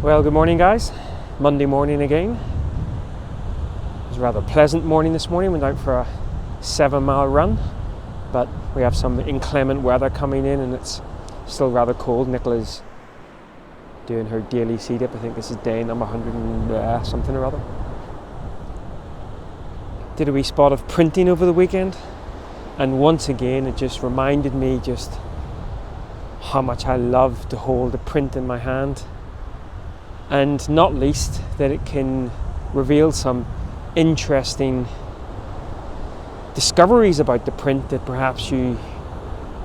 Well, good morning, guys. Monday morning again. It was a rather pleasant morning this morning. Went out for a 7-mile run, but we have some inclement weather coming in and it's still rather cold. Nicola's doing her daily C-dip. I think this is day number 100 and something or other. Did a wee spot of printing over the weekend, and once again it just reminded me just how much I love to hold a print in my hand. And not least that it can reveal some interesting discoveries about the print that perhaps you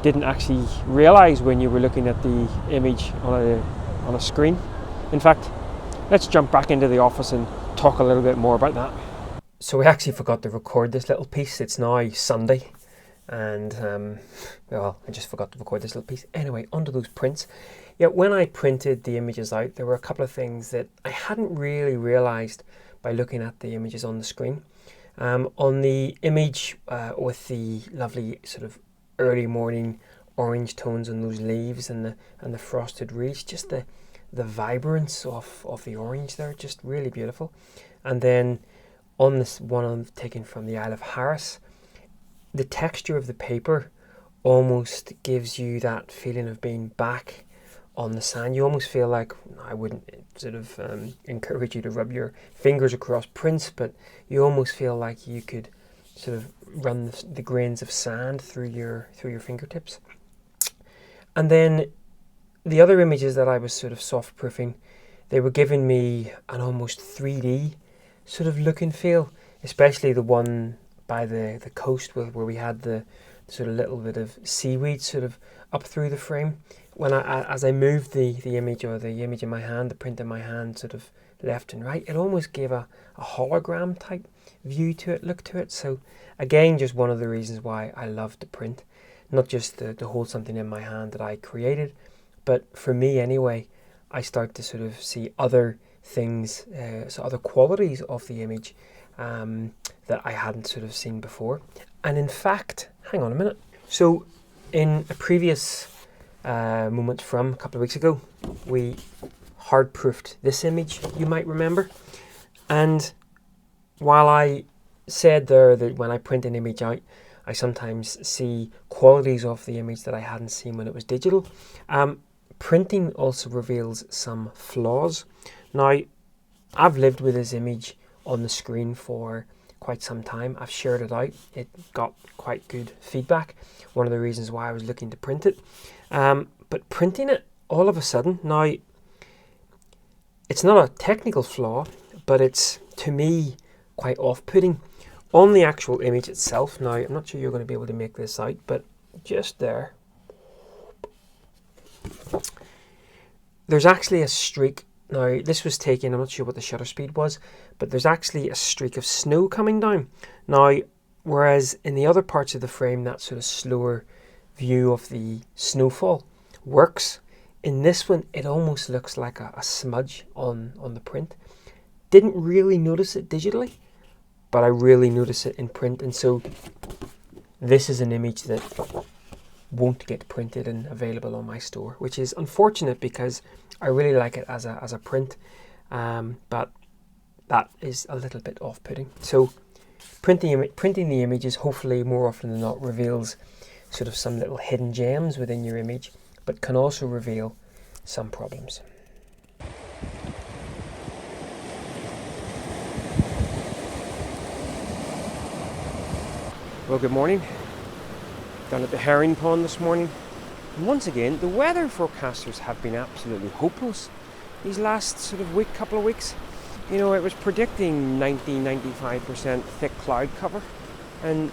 didn't actually realise when you were looking at the image on a screen. In fact, let's jump back into the office and talk a little bit more about that. So we actually forgot to record this little piece. It's now Sunday, and I just forgot to record this little piece. Anyway, onto those prints. Yeah, when I printed the images out, there were a couple of things that I hadn't really realised by looking at the images on the screen. On the image with the lovely sort of early morning orange tones on those leaves and the frosted reeds, just the vibrance of the orange there, just really beautiful. And then on this one I'm taken from the Isle of Harris, the texture of the paper almost gives you that feeling of being back on the sand. You almost feel like, I wouldn't sort of encourage you to rub your fingers across prints, but you almost feel like you could sort of run the grains of sand through your fingertips. And then the other images that I was sort of soft proofing, they were giving me an almost 3D sort of look and feel, especially the one by the coast where we had the sort of little bit of seaweed sort of up through the frame. When as I moved the image, or the image in my hand, the print in my hand, sort of left and right, it almost gave a hologram type view to it, look to it. So again, just one of the reasons why I love to print, not just to hold something in my hand that I created, but for me anyway, I start to sort of see other things, so other qualities of the image that I hadn't sort of seen before. And in fact, hang on a minute. So in a previous moment from a couple of weeks ago, we hard proofed this image, you might remember. And while I said there that when I print an image out, I sometimes see qualities of the image that I hadn't seen when it was digital, printing also reveals some flaws. Now, I've lived with this image on the screen for quite some time. I've shared it out. It got quite good feedback. One of the reasons why I was looking to print it. But printing it all of a sudden, now, it's not a technical flaw, but it's, to me, quite off-putting. On the actual image itself, now, I'm not sure you're going to be able to make this out, but just there, there's actually a streak. Now, this was taken, I'm not sure what the shutter speed was, but there's actually a streak of snow coming down. Now, whereas in the other parts of the frame, that sort of slower view of the snowfall works, in this one, it almost looks like a smudge on the print. Didn't really notice it digitally, but I really notice it in print. And so this is an image that won't get printed and available on my store, which is unfortunate because I really like it as a print, but that is a little bit off-putting. So printing the images, hopefully more often than not, reveals sort of some little hidden gems within your image, but can also reveal some problems. Well, good morning. Down at the Herringpond this morning. And once again, the weather forecasters have been absolutely hopeless these last sort of couple of weeks. You know, it was predicting 90-95% thick cloud cover, and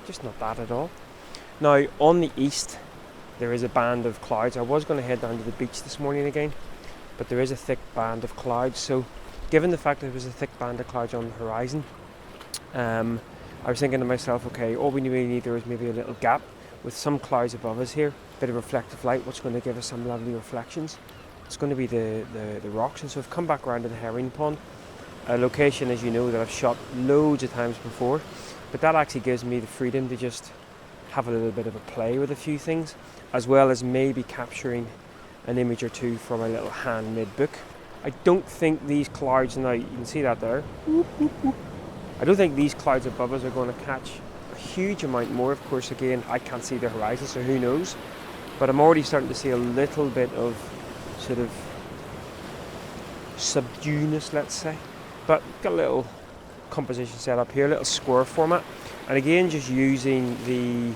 just not that at all. Now, on the east, there is a band of clouds. I was going to head down to the beach this morning again, but there is a thick band of clouds. So, given the fact that there was a thick band of clouds on the horizon, I was thinking to myself, okay, all we really need there is maybe a little gap with some clouds above us here, bit of reflective light, what's going to give us some lovely reflections. It's going to be the rocks. And so I've come back around to the Herringpond, a location, as you know, that I've shot loads of times before, but that actually gives me the freedom to just have a little bit of a play with a few things, as well as maybe capturing an image or two from a little handmade book. I don't think these clouds, now you can see that there, I don't think these clouds above us are going to catch a huge amount more. Of course, again, I can't see the horizon, so who knows, but I'm already starting to see a little bit of sort of subdueness, let's say. But got a little composition set up here, a little square format, and again just using the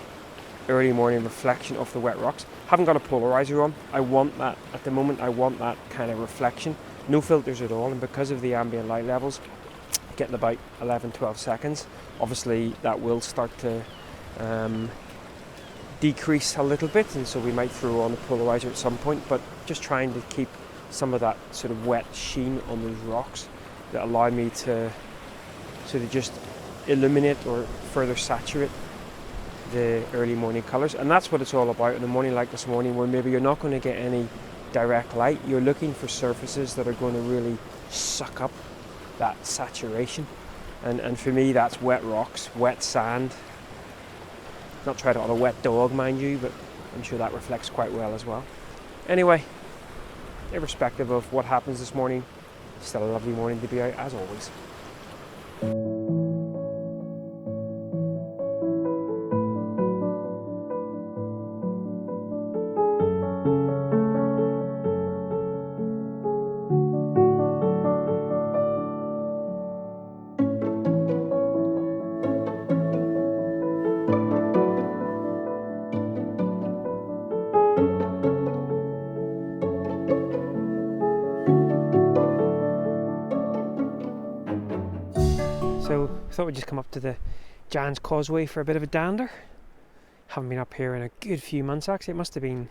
early morning reflection of the wet rocks. Haven't got a polarizer on. I want that at the moment. I want that kind of reflection, no filters at all, and because of the ambient light levels getting about 11-12 seconds, obviously that will start to decrease a little bit, and so we might throw on a polarizer at some point, but just trying to keep some of that sort of wet sheen on those rocks that allow me to sort of just illuminate or further saturate the early morning colours. And that's what it's all about in a morning like this morning, where maybe you're not going to get any direct light. You're looking for surfaces that are going to really suck up that saturation, and for me that's wet rocks, wet sand. Not tried it on a wet dog, mind you, but I'm sure that reflects quite well as well. Anyway, irrespective of what happens this morning, still a lovely morning to be out as always. So I thought we'd just come up to the Jan's Causeway for a bit of a dander. Haven't been up here in a good few months actually. It must have been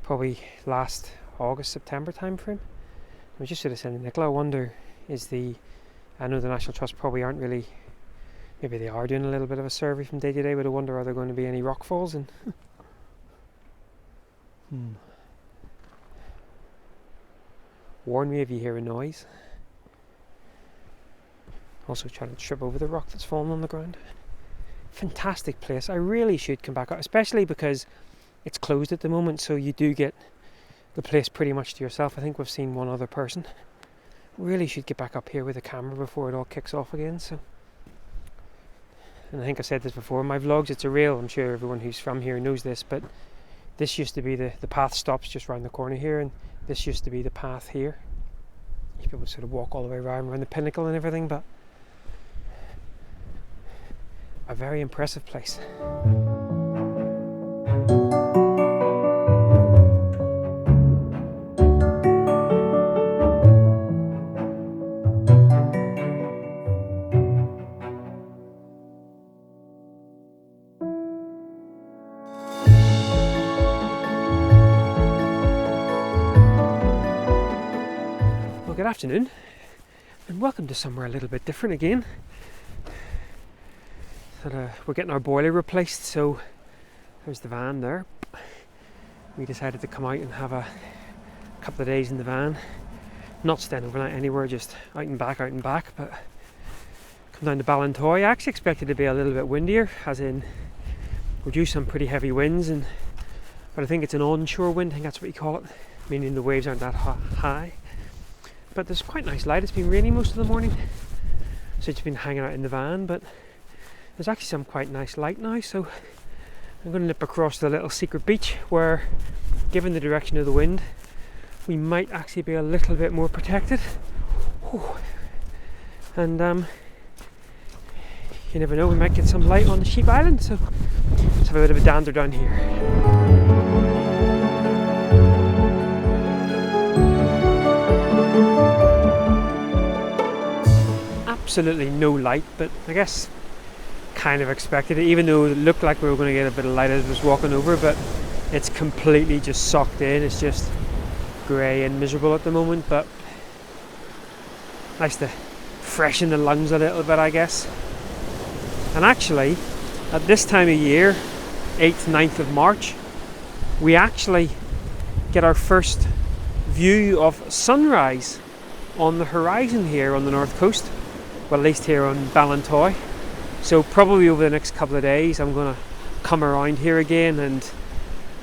probably last August, September time frame. I was just sort of saying to Nicola, I wonder I know the National Trust probably aren't really, maybe they are doing a little bit of a survey from day to day, but I wonder are there going to be any rock falls and warn me if you hear a noise. Also trying to trip over the rock that's fallen on the ground. Fantastic place. I really should come back out, especially because it's closed at the moment, so you do get the place pretty much to yourself. I think we've seen one other person. Really should get back up here with a camera before it all kicks off again. So, and I think I've said this before in my vlogs, it's a rail. I'm sure everyone who's from here knows this, but this used to be the path stops just around the corner here, and this used to be the path here. People would sort of walk all the way around the pinnacle and everything, but a very impressive place. Well, good afternoon, and welcome to somewhere a little bit different again. We're getting our boiler replaced, so there's the van there. We decided to come out and have a couple of days in the van, not staying overnight anywhere, just out and back, but come down to Ballintoy. I actually expected it to be a little bit windier, as in we're due some pretty heavy winds, but I think it's an onshore wind, I think that's what you call it, meaning the waves aren't that high. But there's quite nice light. It's been raining most of the morning, so it's been hanging out in the van, but there's actually some quite nice light now, so I'm going to nip across to the little secret beach where, given the direction of the wind, we might actually be a little bit more protected. Whew. And you never know, we might get some light on the Sheep Island, so let's have a bit of a dander down here. Absolutely no light, but I guess kind of expected it, even though it looked like we were going to get a bit of light as I was walking over, but it's completely just socked in. It's just grey and miserable at the moment, but nice to freshen the lungs a little bit, I guess. And actually, at this time of year, 8th, 9th of March, we actually get our first view of sunrise on the horizon here on the north coast, well, at least here on Ballintoy. So probably over the next couple of days I'm going to come around here again and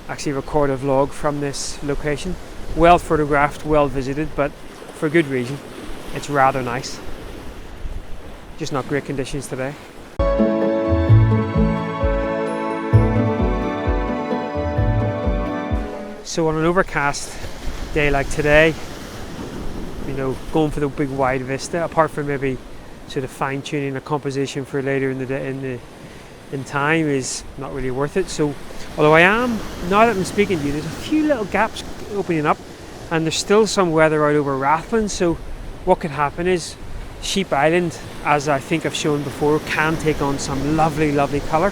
actually record a vlog from this location. well photographed, well visited, but for good reason. It's rather nice. Just not great conditions today. So on an overcast day like today, going for the big wide vista, apart from maybe sort of fine-tuning the composition for later in the day, in time, is not really worth it. So although I am, now that I'm speaking to you, there's a few little gaps opening up, and there's still some weather out over Rathlin. So what could happen is Sheep Island, as I think I've shown before, can take on some lovely colour.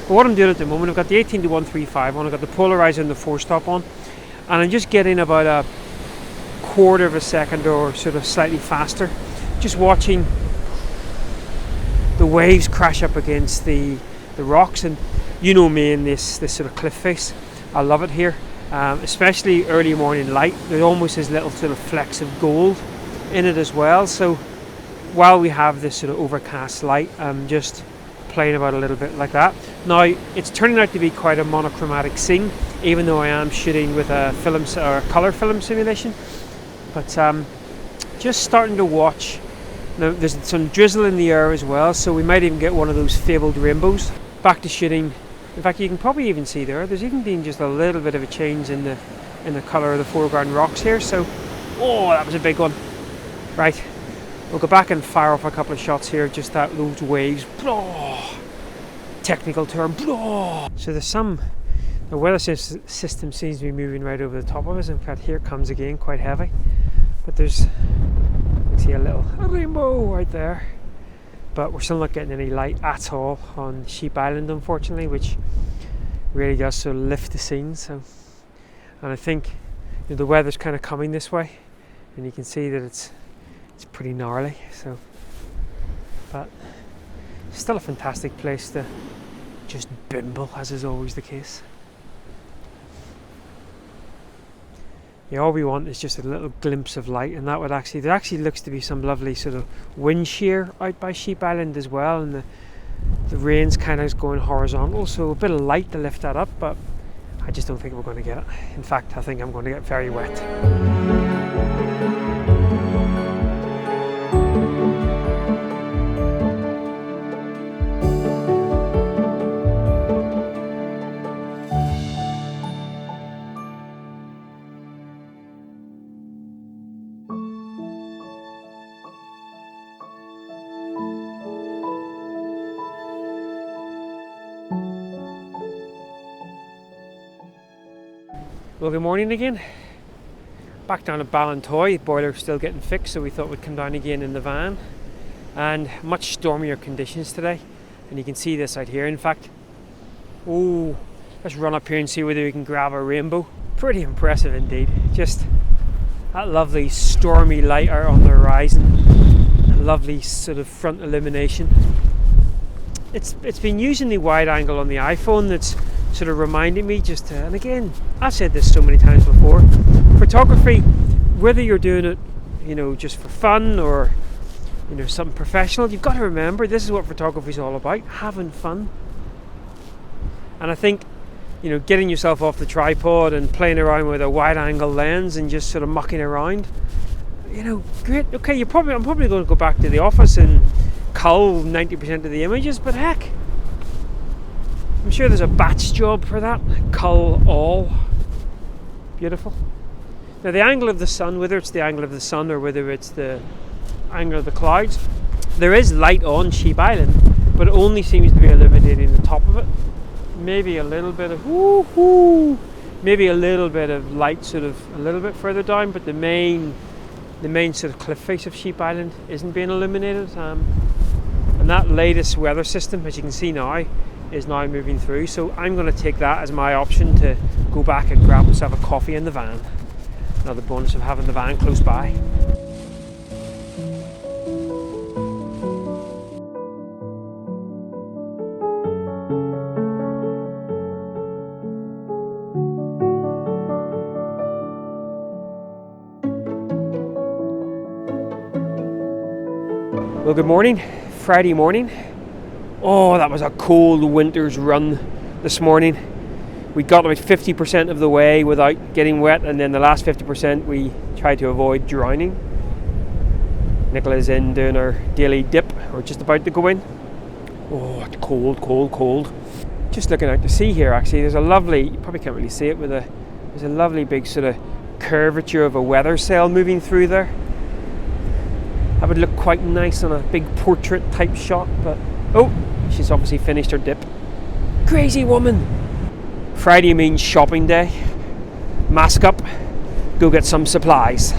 But what I'm doing at the moment, I've got the 18-135 on, I've got the polarizer and the 4-stop on, and I'm just getting about a quarter of a second or sort of slightly faster, just watching the waves crash up against the rocks. And you know me in this sort of cliff face, I love it here, especially early morning light. There's almost this little sort of flecks of gold in it as well. So while we have this sort of overcast light, I'm just playing about a little bit like that. Now it's turning out to be quite a monochromatic scene, even though I am shooting with a film or a colour film simulation. But just starting to watch. Now there's some drizzle in the air as well, so we might even get one of those fabled rainbows. Back to shooting. In fact, you can probably even see there's even been just a little bit of a change in the colour of the foreground rocks here. So, oh, that was a big one. Right, we'll go back and fire off a couple of shots here, just at those waves. Blah, technical term. Blah. So the weather system seems to be moving right over the top of us. In fact, here it comes again, quite heavy. But there's, you see a rainbow right there. But we're still not getting any light at all on Sheep Island, unfortunately, which really does sort of lift the scene. So, and I think the weather's kind of coming this way, and you can see that it's pretty gnarly. So, but still a fantastic place to just bimble, as is always the case. Yeah, all we want is just a little glimpse of light, and that would there actually looks to be some lovely sort of wind shear out by Sheep Island as well, and the rain's kind of going horizontal, so a bit of light to lift that up, but I just don't think we're going to get it. In fact, I think I'm going to get very wet. Well, good morning again. Back down at Ballintoy, boiler still getting fixed, so we thought we'd come down again in the van. And much stormier conditions today, and you can see this out here. In fact, let's run up here and see whether we can grab a rainbow. Pretty impressive indeed. Just that lovely stormy light out on the horizon, lovely sort of front illumination. It's been using the wide angle on the iPhone that's sort of reminding me and again, I've said this so many times before, photography, whether you're doing it, just for fun or, something professional, you've got to remember this is what photography is all about, having fun. And I think, getting yourself off the tripod and playing around with a wide angle lens and just sort of mucking around, great. Okay, I'm probably going to go back to the office and cull 90% of the images, but heck, I'm sure there's a batch job for that. Cull all. Beautiful. Now the angle of the sun, whether it's the angle of the sun or whether it's the angle of the clouds, there is light on Sheep Island, but it only seems to be illuminating the top of it. Maybe a little bit of maybe a little bit of light sort of a little bit further down, but the main sort of cliff face of Sheep Island isn't being illuminated. And that latest weather system, as you can see now, is now moving through, so I'm going to take that as my option to go back and grab myself a coffee in the van. Another bonus of having the van close by. Well, good morning, Friday morning. Oh, that was a cold winter's run this morning. We got about 50% of the way without getting wet, and then the last 50% we tried to avoid drowning. Nicola's in doing her daily dip, or just about to go in. Oh, it's cold, cold, cold. Just looking out to sea here, actually, there's a lovely, you probably can't really see it, there's a lovely big sort of curvature of a weather sail moving through there. That would look quite nice on a big portrait type shot, but oh, she's obviously finished her dip. Crazy woman. Friday means shopping day. Mask up, go get some supplies.